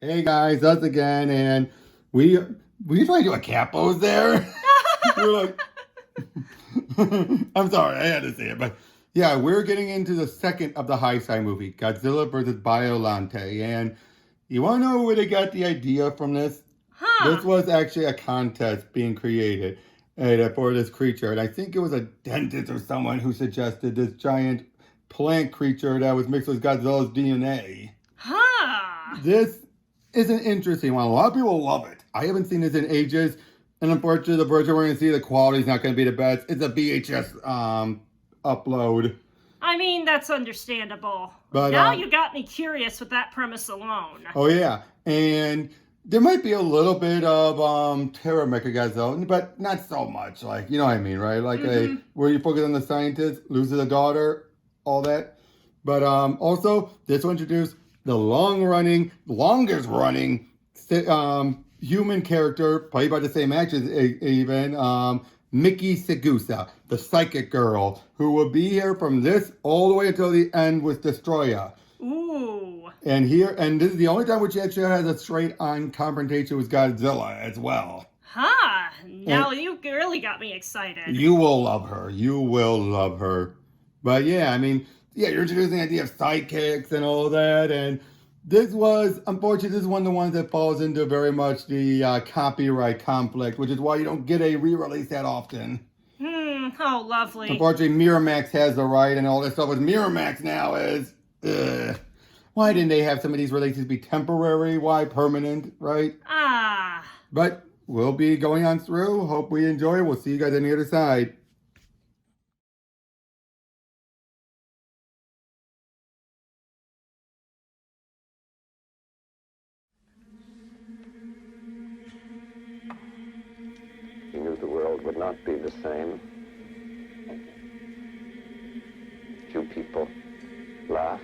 Hey guys, us again, and we we trying to do a cat pose there. We're like, I'm sorry, I had to say it, but yeah, we're getting into the second of the Heisei movie, Godzilla versus Biollante, and you want to know where they got the idea from this? This Huh. was actually a contest being created for this creature, and I think it was a dentist or someone who suggested this giant plant creature that was mixed with Godzilla's DNA. Huh. This is an interesting one. A lot of people love it. I haven't seen this in ages, and unfortunately, the version we're going to see, the quality is not going to be the best. It's a VHS upload. I mean, that's understandable. But Now you got me curious with that premise alone. oh yeah, and there might be a little bit of terror Mechagodzilla, but not so much. Like, you know what I mean, right? Like where you focus on the scientist loses a daughter, all that. But also this will introduce the longest running human character played by the same actress, even Miki Saegusa, the psychic girl, who will be here from this all the way until the end with Destroyer. Ooh. And this is the only time which she actually has a straight-on confrontation with Godzilla as well. Huh. Now you really got me excited. You will love her. You will love her. But yeah, I mean, yeah, you're introducing the idea of sidekicks and all that, and this was, unfortunately, this is one of the ones that falls into very much the copyright conflict, which is why you don't get a re-release that often. Oh, lovely. Unfortunately, Miramax has the right, and all this stuff with Miramax now is, why didn't they have some of these releases be temporary? Why permanent, right? Ah. But we'll be going on through. Hope we enjoy. We'll see you guys on the other side. He knew the world would not be the same. Few people laughed.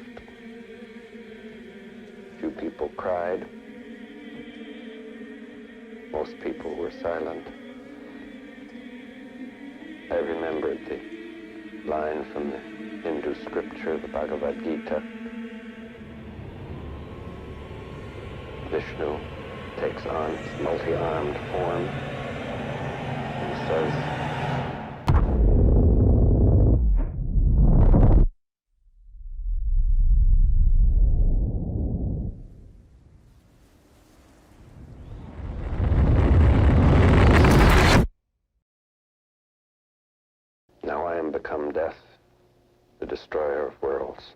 Few people cried. Most people were silent. I remembered the line from the Hindu scripture, the Bhagavad Gita. Vishnu takes on his multi-armed form. He says, "Now I am become death, the destroyer of worlds."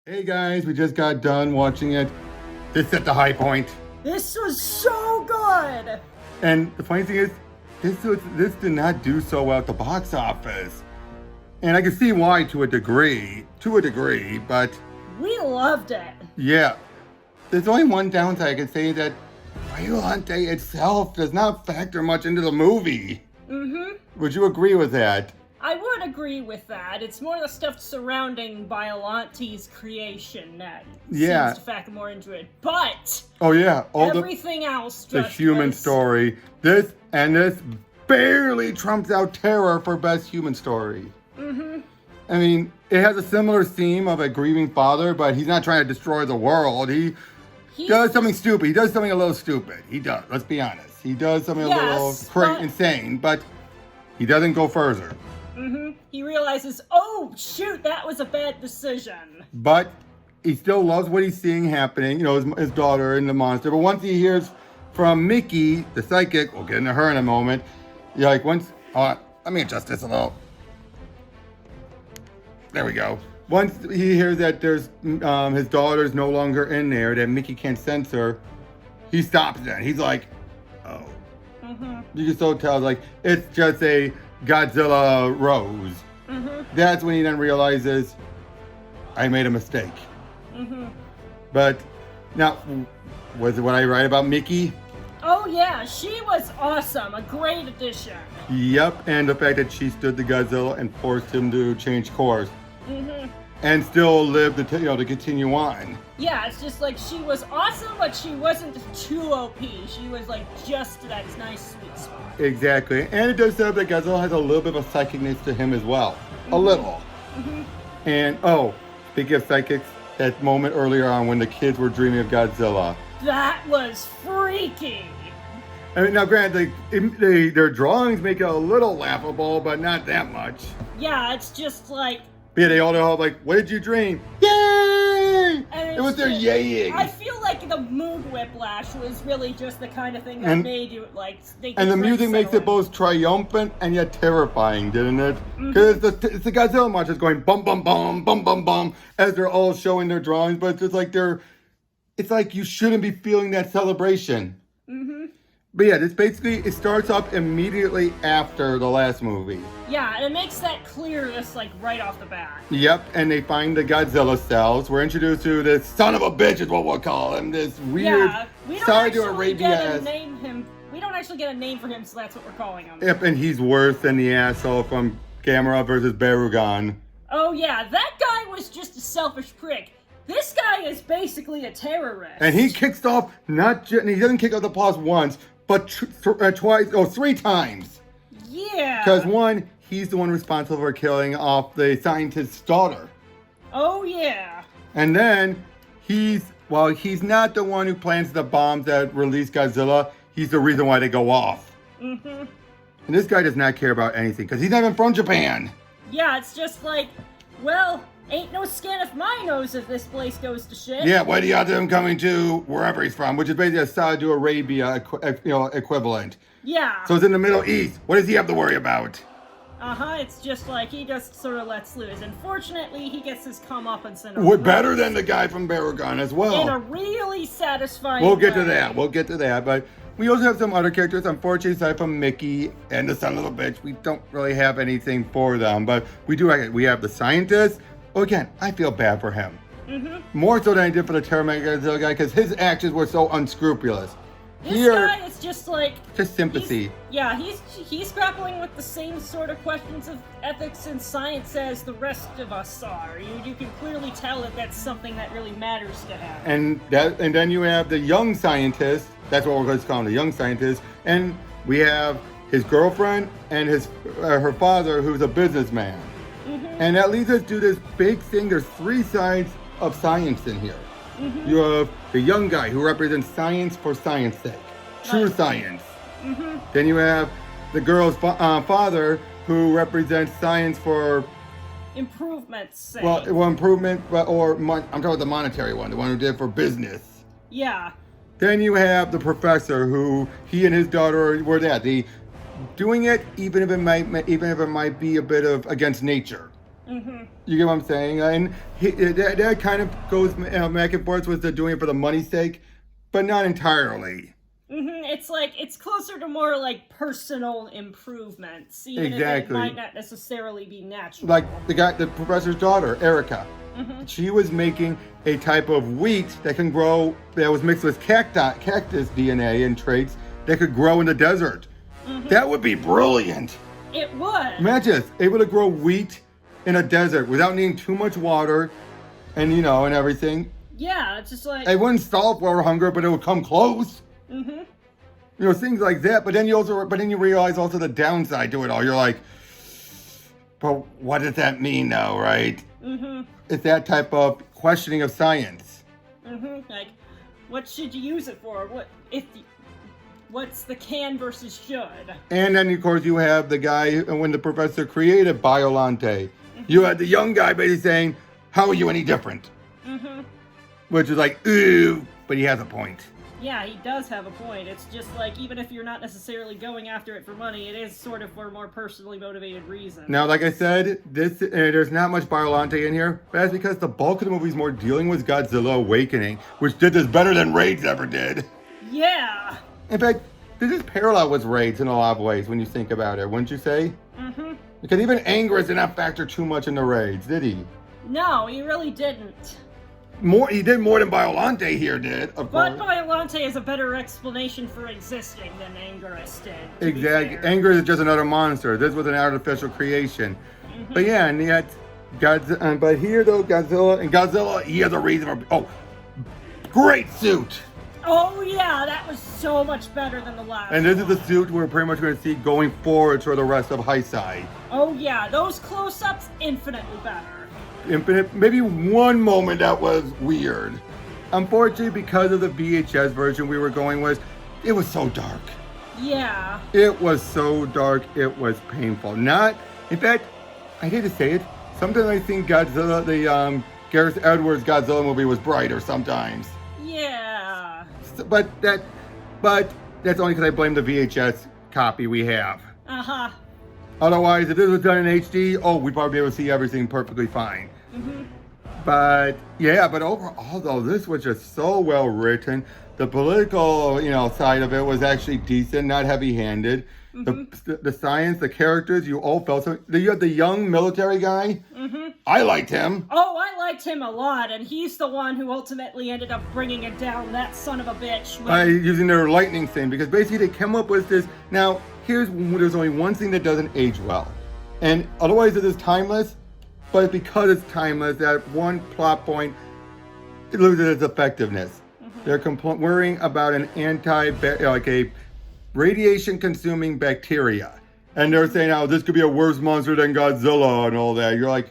Hey guys, we just got done watching it. This at the high point. This was so good. And the funny thing is, this did not do so well at the box office. And I can see why to a degree, but We loved it. yeah. There's only one downside I can say, that Biollante itself does not factor much into the movie. Would you agree with that? I would agree with that. It's more the stuff surrounding Biollante's creation that Yeah. seems to factor more into it. But Oh yeah, all everything else the just human was- story. This barely trumps out Terror for best human story. I mean, it has a similar theme of a grieving father, but he's not trying to destroy the world. He He's does something stupid. He does something a little stupid. He does. Let's be honest. He does something a little Yes, but- insane, but he doesn't go further. He realizes, oh shoot, that was a bad decision. But he still loves what he's seeing happening. You know, his daughter and the monster. But once he hears from Miki, the psychic, we'll get into her in a moment. You're like, let me adjust this a little. There we go. Once he hears that there's his daughter's no longer in there, that Miki can't sense her, he stops then. He's like, oh. You can so tell, like, it's just a Godzilla rose. That's when he then realizes, I made a mistake. But now, was it what I write about Miki? Oh yeah, she was awesome. A great addition. Yep, and the fact that she stood to Godzilla and forced him to change course. And still live to continue on. Yeah, it's just like she was awesome, but she wasn't too OP. She was like just that nice sweet spot. Exactly, and it does set up that Godzilla has a little bit of a psychicness to him as well. A little. And speaking of psychics, that moment earlier on when the kids were dreaming of Godzilla. That was freaky. I mean, now granted, their drawings make it a little laughable, but not that much. Yeah, it's just like... But yeah, they all know, like, what did you dream? Yay! It was their yaying. I feel like the mood whiplash was really just the kind of thing that made you, like... And the music makes it both triumphant and yet terrifying, didn't it? Because it's the Godzilla march is going bum, bum, bum, bum, bum, bum, as they're all showing their drawings, but it's just like it's like you shouldn't be feeling that celebration. But yeah, it starts up immediately after the last movie. Yeah, and it makes that clear just like right off the bat. Yep, and they find the Godzilla cells. We're introduced to this son of a bitch is what we'll call him. This weird we don't Saudi actually Arabia. We don't actually get a name for him, so that's what we're calling him. Yep, and he's worse than the asshole from Gamera versus Barugan. Oh yeah, that guy was just a selfish prick. This guy is basically a terrorist. And he kicks off he doesn't kick off the pause once, but three times. Yeah. Because one, he's the one responsible for killing off the scientist's daughter. Oh yeah. And then he's not the one who plants the bombs that release Godzilla. He's the reason why they go off. And this guy does not care about anything because he's not even from Japan. Yeah, it's just like, well, ain't no skin if my nose if this place goes to shit. Yeah, what are the odds of him coming to wherever he's from, which is basically a Saudi Arabia equivalent. Yeah. So it's in the Middle East. What does he have to worry about? It's just like he just sort of lets loose. And fortunately, he gets his comeuppance in We're better than the guy from Barugan as well. in a really satisfying We'll get way. to that. But we also have some other characters. Unfortunately, aside from Miki and the son of a bitch, we don't really have anything for them. But we have the scientist. Well, again, I feel bad for him. More so than I did for the Terror Godzilla guy, because his actions were so unscrupulous. This guy is just like... Just sympathy. He's grappling with the same sort of questions of ethics and science as the rest of us are. You can clearly tell that that's something that really matters to him. And then you have the young scientist. That's what we're going to call him, the young scientist. And we have his girlfriend and her father, who's a businessman. And that leads us to this big thing. There's three sides of science in here. You have the young guy who represents science for science sake, true science. Then you have the girl's father who represents science for improvement's sake. Improvement, I'm talking about the monetary one, the one who did it for business. Yeah. Then you have the professor who he and his daughter were doing it even if it might be a bit of against nature. You get what I'm saying? And that kind of goes back and forth with the doing it for the money's sake, but not entirely. It's like, it's closer to more like personal improvements, even if it might not necessarily be natural. Like the professor's daughter, Erica. She was making a type of wheat that can grow, that was mixed with cactus DNA and traits that could grow in the desert. That would be brilliant. It would. Imagine able to grow wheat in a desert without needing too much water and and everything. Yeah, it's just like... It wouldn't solve world hunger, but it would come close. Things like that. But then you realize also the downside to it all. You're like, but what does that mean now, right? It's that type of questioning of science. Like, what should you use it for? What's the can versus should? And then, of course, you have the guy, when the professor created Biollante, you had the young guy basically saying, how are you any different? Which is like, ooh, but he has a point. Yeah, he does have a point. It's just like, even if you're not necessarily going after it for money, it is sort of for more personally motivated reasons. Now, like I said, there's not much Biollante in here, but that's because the bulk of the movie is more dealing with Godzilla Awakening, which did this better than Raids ever did. Yeah. In fact, this is parallel with Raids in a lot of ways when you think about it, wouldn't you say? Because even Anguirus did not factor too much in the raids, did he? No, he really didn't. He did more than Biollante here did, of But course. Biollante has a better explanation for existing than Anguirus did. Exactly. Anguirus is just another monster. This was an artificial creation. But yeah, and yet, but here though, Godzilla, he has a reason for. Oh, great suit! Oh yeah, that was so much better than the last And this is one. the suit we're pretty much going to see going forward for the rest of Heisei. Oh yeah, those close-ups, infinitely better. Infinite, maybe one moment that was weird. Unfortunately, because of the VHS version we were going with, it was so dark. Yeah. It was so dark, it was painful. In fact, I hate to say it, sometimes I think Godzilla, the Gareth Edwards Godzilla movie was brighter sometimes. Yeah. But that's only because I blame the VHS copy we have. Uh-huh. Otherwise, if this was done in HD, we'd probably be able to see everything perfectly fine. But yeah, but overall though, this was just so well written. The political, side of it was actually decent, not heavy-handed. The science, the characters, you all felt so. You had the young military guy. I liked him. Oh, I liked him a lot, and he's the one who ultimately ended up bringing it down, that son of a bitch. Using their lightning thing, because basically they came up with this. Now, there's only one thing that doesn't age well. And otherwise it is timeless, but because it's timeless, that one plot point, it loses its effectiveness. They're worrying about an a radiation-consuming bacteria. And they're saying, this could be a worse monster than Godzilla and all that. You're like,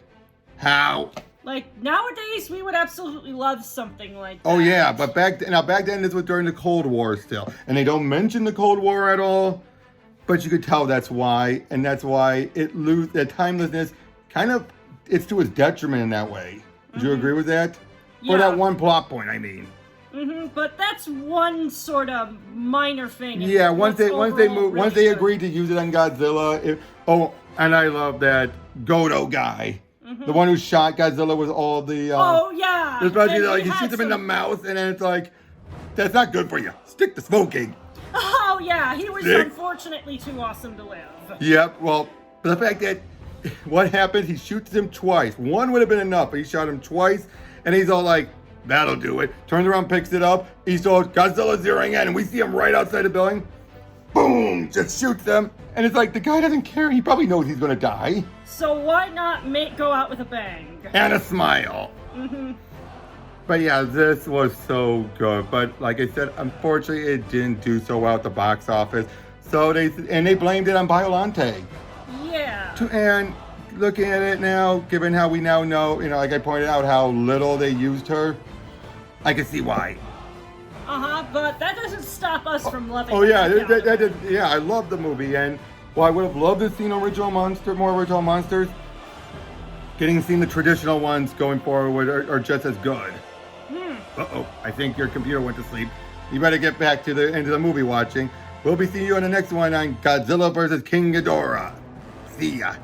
how? Like, nowadays, we would absolutely love something like that. Oh yeah, but back then this was during the Cold War still. And they don't mention the Cold War at all. But you could tell that's why. And that's why the timelessness it's to its detriment in that way. Would you agree with that? Yeah. For that one plot point, I mean. But that's one sort of minor thing. Yeah, once they agreed to use it on Godzilla. And I love that Godo guy, the one who shot Godzilla with all the. Oh yeah. Especially he shoots him in the mouth, and then it's like, that's not good for you. Stick to smoking. Oh yeah, he was Sick. Unfortunately too awesome to live. Yep. Well, the fact that what happened, he shoots him twice. One would have been enough, but he shot him twice, and he's all like, that'll do it. Turns around, picks it up. He saw Godzilla zeroing in, and we see him right outside the building. Boom! Just shoots them. And it's like, the guy doesn't care. He probably knows he's going to die. So why not go out with a bang? And a smile. But yeah, this was so good. But like I said, unfortunately, it didn't do so well at the box office. So they blamed it on Biollante. Yeah. And looking at it now, given how we now know, like I pointed out, how little they used her, I can see why. But that doesn't stop us from loving Oh yeah, it. I love the movie, and I would have loved to see more original monsters. Getting to see the traditional ones going forward are just as good. I think your computer went to sleep. You better get back to the end of the movie watching. We'll be seeing you on the next one on Godzilla vs. King Ghidorah. See ya.